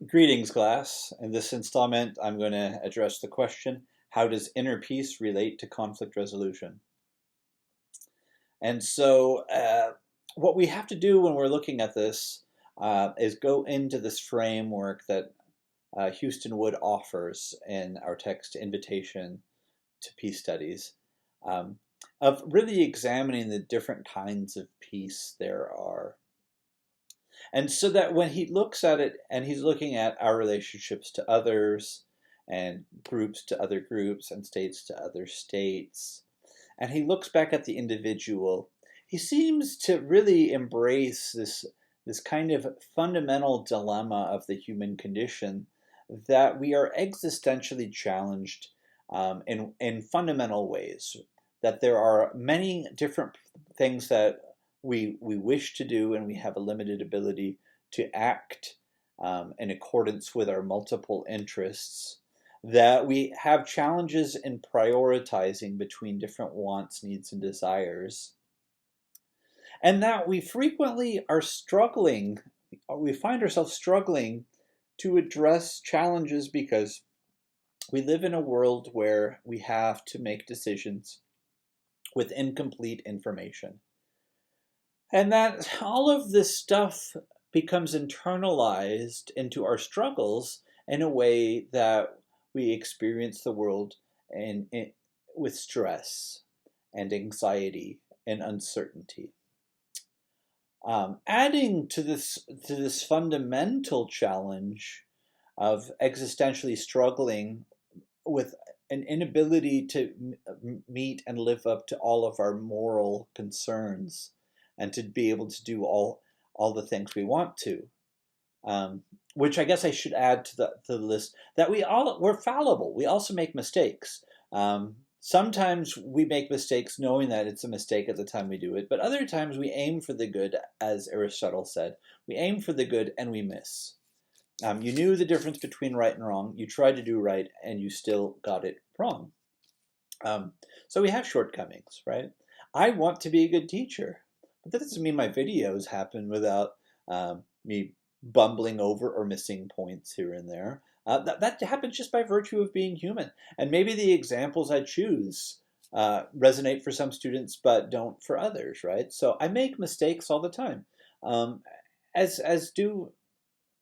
Greetings, class. In this installment, I'm going to address the question, how does inner peace relate to conflict resolution? And so, what we have to do when we're looking at this is go into this framework that Houston Wood offers in our text, Invitation to Peace Studies, um, of really examining the different kinds of peace there are. And so that when he looks at it and he's looking at our relationships to others and groups to other groups and states to other states, and he looks back at the individual, he seems to really embrace this kind of fundamental dilemma of the human condition that we are existentially challenged in fundamental ways. That there are many different things that we wish to do, and we have a limited ability to act in accordance with our multiple interests. That we have challenges in prioritizing between different wants, needs, and desires. And that we frequently are struggling, we find ourselves struggling to address challenges because we live in a world where we have to make decisions with incomplete information. And that all of this stuff becomes internalized into our struggles in a way that we experience the world with stress and anxiety and uncertainty. Adding to this fundamental challenge of existentially struggling with an inability to meet and live up to all of our moral concerns and to be able to do all the things we want to. Which I guess I should add to the list that we're fallible. We also make mistakes. Sometimes we make mistakes knowing that it's a mistake at the time we do it, but other times we aim for the good, as Aristotle said. We aim for the good and we miss. You knew the difference between right and wrong. You tried to do right and you still got it wrong. So we have shortcomings, right? I want to be a good teacher, but that doesn't mean my videos happen without me bumbling over or missing points here and there. That happens just by virtue of being human. And maybe the examples I choose resonate for some students, but don't for others, right? So I make mistakes all the time, as do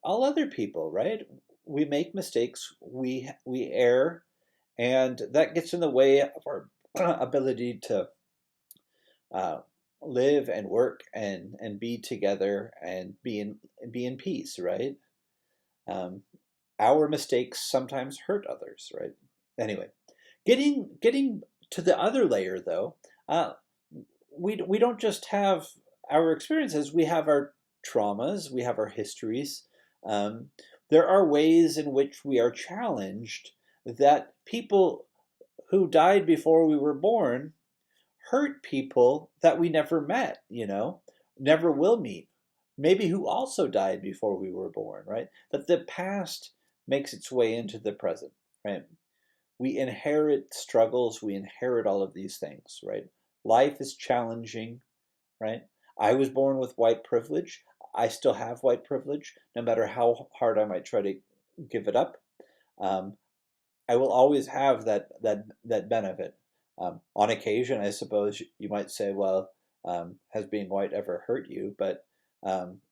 all other people, right? We make mistakes, we err, and that gets in the way of our ability to uh, live and work and be together and be in peace, right? Um, our mistakes sometimes hurt others, right? Anyway, getting to the other layer though, uh, we don't just have our experiences; we have our traumas, we have our histories. Um, there are ways in which we are challenged that people who died before we were born hurt people that we never met, never will meet, maybe who also died before we were born, right? That the past makes its way into the present, right? We inherit struggles, we inherit all of these things, right? Life is challenging, right? I was born with white privilege. I still have white privilege, no matter how hard I might try to give it up. Um, I will always have that benefit. On occasion, I suppose you might say, well, has being white ever hurt you? Um,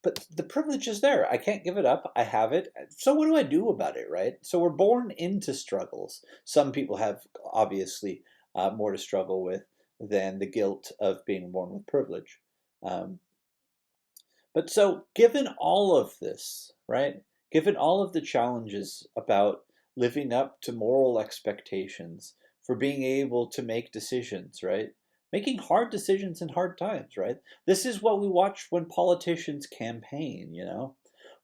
but the privilege is there. I can't give it up. I have it. So what do I do about it, right? So we're born into struggles. Some people have obviously more to struggle with than the guilt of being born with privilege. Um, but so, given all of this, right? Given all of the challenges about living up to moral expectations, for being able to make decisions, right? Making hard decisions in hard times, right? This is what we watch when politicians campaign,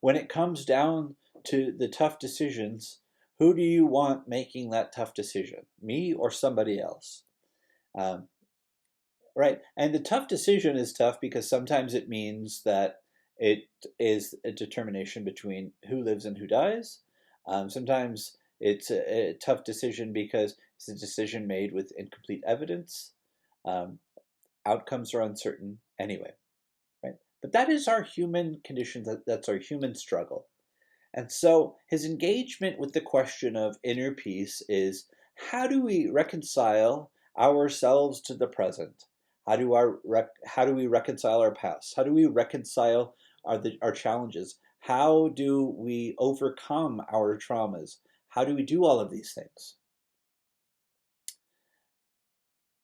When it comes down to the tough decisions, who do you want making that tough decision? Me or somebody else? Um, Right. And the tough decision is tough because sometimes it means that it is a determination between who lives and who dies. Sometimes it's a tough decision because it's a decision made with incomplete evidence. Um, Outcomes are uncertain anyway. Right. But that is our human condition, that's our human struggle. And so his engagement with the question of inner peace is, how do we reconcile ourselves to the present? How do we reconcile our past? How do we reconcile our challenges? How do we overcome our traumas? How do we do all of these things?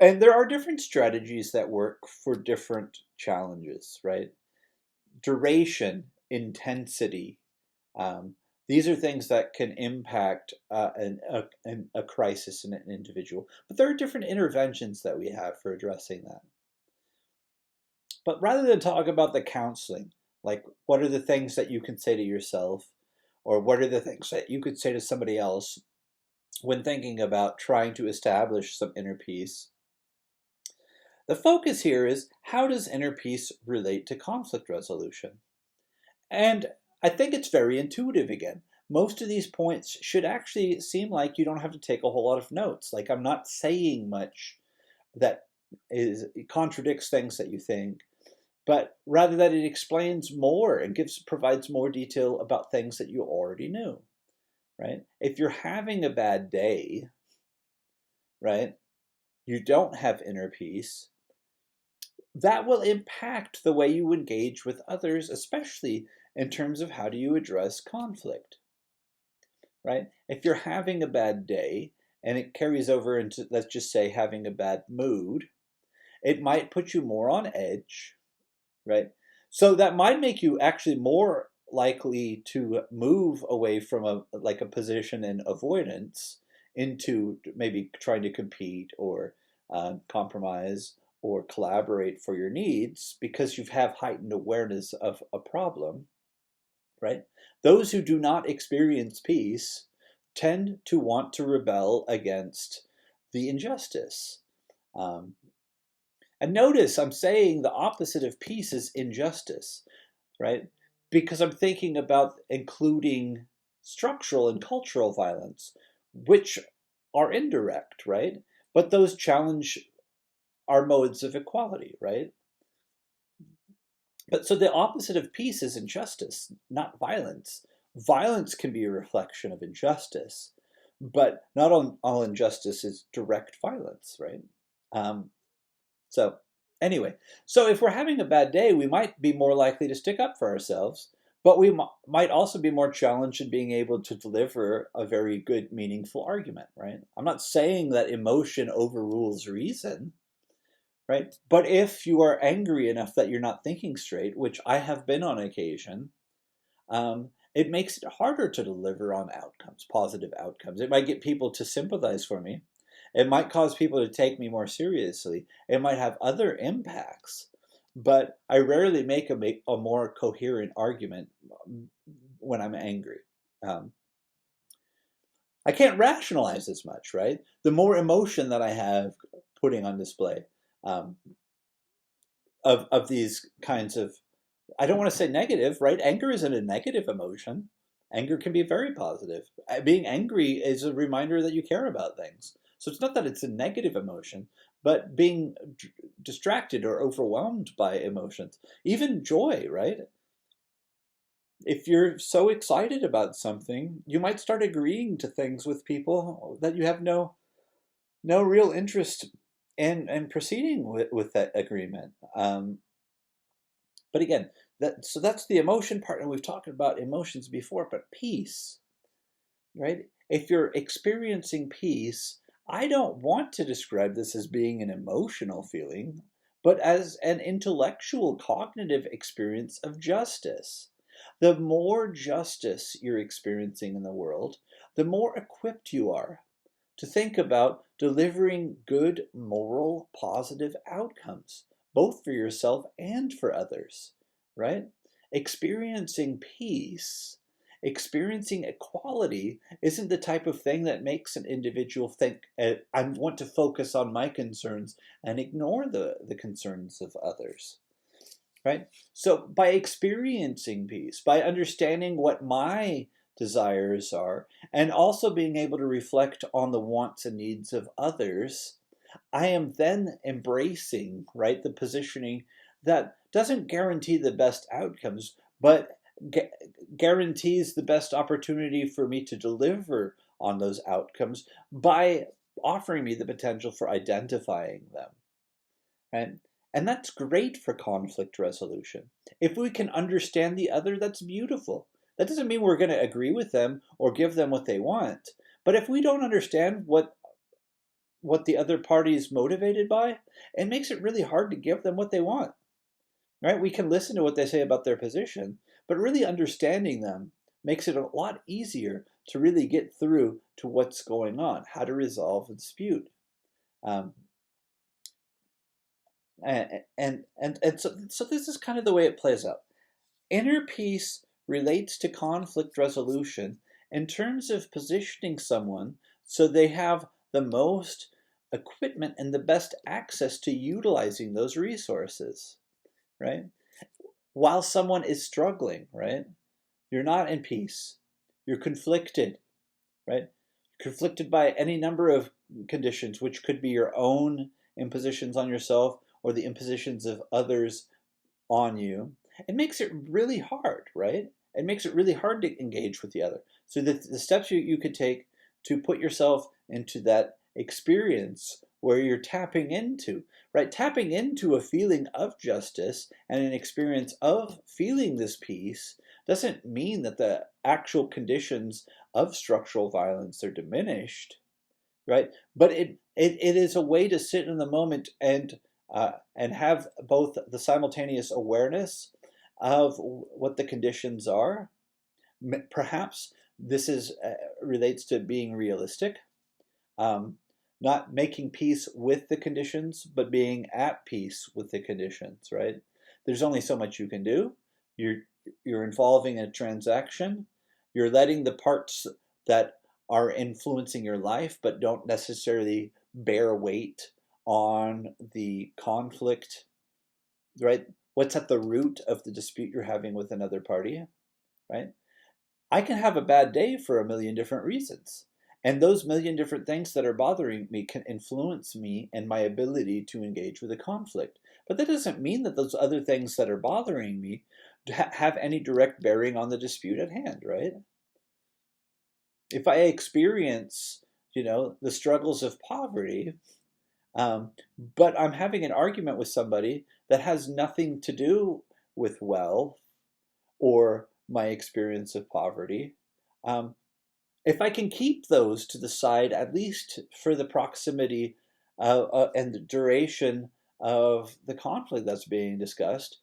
And there are different strategies that work for different challenges, right? Duration, intensity, these are things that can impact a crisis in an individual. But there are different interventions that we have for addressing that. But rather than talk about the counseling, like what are the things that you can say to yourself, or what are the things that you could say to somebody else when thinking about trying to establish some inner peace, the focus here is, how does inner peace relate to conflict resolution? And I think it's very intuitive again. Most of these points should actually seem like you don't have to take a whole lot of notes. Like, I'm not saying much that contradicts things that you think, but rather that it explains more and provides more detail about things that you already knew, right? If you're having a bad day, right, you don't have inner peace, that will impact the way you engage with others, especially in terms of how do you address conflict, right? If you're having a bad day and it carries over into, let's just say, having a bad mood, it might put you more on edge, right? So that might make you actually more likely to move away from a position in avoidance into maybe trying to compete or compromise or collaborate for your needs, because you have heightened awareness of a problem, right? Those who do not experience peace tend to want to rebel against the injustice. And notice I'm saying the opposite of peace is injustice, right? Because I'm thinking about including structural and cultural violence, which are indirect, right? But those challenge our modes of equality, right? But so the opposite of peace is injustice, not violence. Violence can be a reflection of injustice, but not all injustice is direct violence, right? So anyway, so if we're having a bad day, we might be more likely to stick up for ourselves, but we might also be more challenged in being able to deliver a very good, meaningful argument, right? I'm not saying that emotion overrules reason, right? But if you are angry enough that you're not thinking straight, which I have been on occasion, it makes it harder to deliver on outcomes, positive outcomes. It might get people to sympathize for me. It might cause people to take me more seriously. It might have other impacts, but I rarely make a more coherent argument when I'm angry. I can't rationalize as much, right? The more emotion that I have putting on display, of these kinds of, I don't want to say negative, right? Anger isn't a negative emotion. Anger can be very positive. Being angry is a reminder that you care about things. So it's not that it's a negative emotion, but being distracted or overwhelmed by emotions, even joy, right? If you're so excited about something, you might start agreeing to things with people that you have no real interest in proceeding with that agreement. But again, so that's the emotion part, and we've talked about emotions before, but peace, right? If you're experiencing peace, I don't want to describe this as being an emotional feeling, but as an intellectual, cognitive experience of justice. The more justice you're experiencing in the world, the more equipped you are to think about delivering good, moral, positive outcomes, both for yourself and for others, right? Experiencing peace, experiencing equality isn't the type of thing that makes an individual think, I want to focus on my concerns and ignore the concerns of others, right? So by experiencing peace, by understanding what my desires are, and also being able to reflect on the wants and needs of others, I am then embracing, right, the positioning that doesn't guarantee the best outcomes, but gu- guarantees the best opportunity for me to deliver on those outcomes by offering me the potential for identifying them. Right? And that's great for conflict resolution. If we can understand the other, that's beautiful. That doesn't mean we're going to agree with them or give them what they want. But if we don't understand what the other party is motivated by, it makes it really hard to give them what they want. Right? We can listen to what they say about their position, but really understanding them makes it a lot easier to really get through to what's going on, how to resolve a dispute. Um, and so this is kind of the way it plays out. Inner peace relates to conflict resolution in terms of positioning someone so they have the most equipment and the best access to utilizing those resources, right? While someone is struggling, right? You're not in peace. You're conflicted, right? Conflicted by any number of conditions, which could be your own impositions on yourself or the impositions of others on you. It makes it really hard, right? It makes it really hard to engage with the other. So the steps you could take to put yourself into that experience where you're tapping into, right? Tapping into a feeling of justice and an experience of feeling this peace doesn't mean that the actual conditions of structural violence are diminished, right? But it is a way to sit in the moment and have both the simultaneous awareness of what the conditions are. Perhaps this is relates to being realistic, um, not making peace with the conditions, but being at peace with the conditions. Right? There's only so much you can do. You're you're involving a transaction. You're letting the parts that are influencing your life, but don't necessarily bear weight on the conflict, right? What's at the root of the dispute you're having with another party, right? I can have a bad day for a million different reasons. And those million different things that are bothering me can influence me and my ability to engage with a conflict. But that doesn't mean that those other things that are bothering me have any direct bearing on the dispute at hand, right? If I experience, the struggles of poverty, but I'm having an argument with somebody that has nothing to do with wealth or my experience of poverty. Um, if I can keep those to the side, at least for the proximity and the duration of the conflict that's being discussed,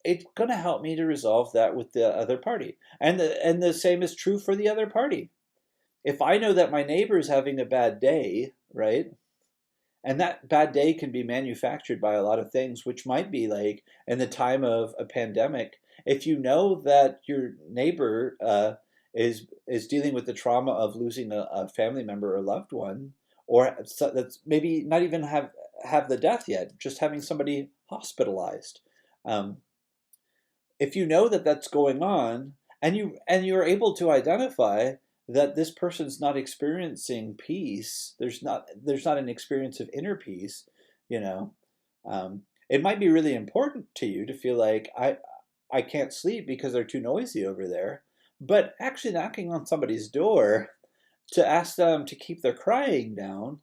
it's going to help me to resolve that with the other party. And the same is true for the other party. If I know that my neighbor is having a bad day, right? And that bad day can be manufactured by a lot of things, which might be like in the time of a pandemic. If you know that your neighbor is dealing with the trauma of losing a family member or loved one, or that's maybe not even have the death yet, just having somebody hospitalized. Um, if you know that that's going on, and you're able to identify that this person's not experiencing peace, there's not an experience of inner peace, you know it might be really important to you to feel like I can't sleep because they're too noisy over there, but actually knocking on somebody's door to ask them to keep their crying down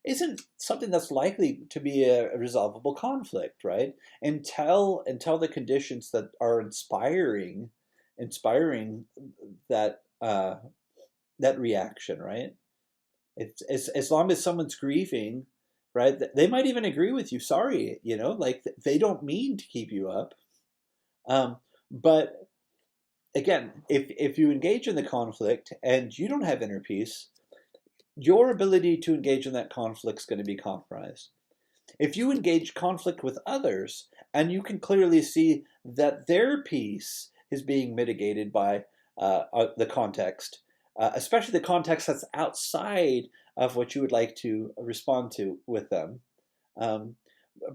isn't something that's likely to be a resolvable conflict, right? Until the conditions that are inspiring that that reaction, right? It's as long as someone's grieving, right? They might even agree with you. Sorry, like they don't mean to keep you up. But again, if you engage in the conflict and you don't have inner peace, your ability to engage in that conflict is going to be compromised. If you engage conflict with others and you can clearly see that their peace is being mitigated by the context, especially the context that's outside of what you would like to respond to with them, um,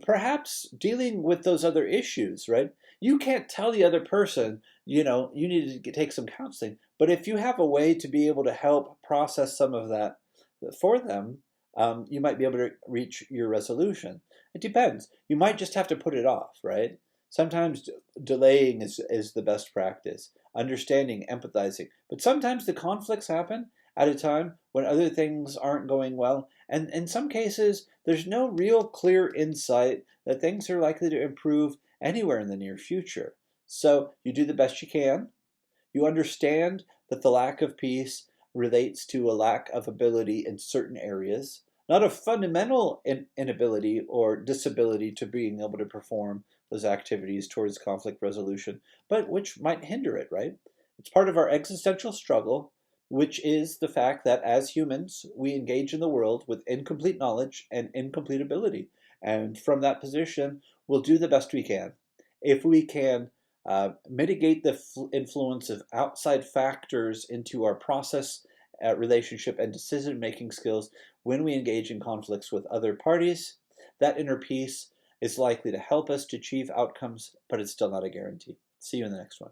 perhaps dealing with those other issues, right? You can't tell the other person, you need to take some counseling. But if you have a way to be able to help process some of that for them, you might be able to reach your resolution. It depends. You might just have to put it off, right? Sometimes delaying is the best practice, understanding, empathizing. But sometimes the conflicts happen at a time when other things aren't going well. And in some cases, there's no real clear insight that things are likely to improve anywhere in the near future. So you do the best you can. You understand that the lack of peace relates to a lack of ability in certain areas, not a fundamental inability or disability to being able to perform those activities towards conflict resolution, but which might hinder it, right? It's part of our existential struggle, which is the fact that as humans, we engage in the world with incomplete knowledge and incomplete ability. And from that position, we'll do the best we can. If we can mitigate the influence of outside factors into our process, relationship, and decision making skills when we engage in conflicts with other parties, that inner peace is likely to help us to achieve outcomes, but it's still not a guarantee. See you in the next one.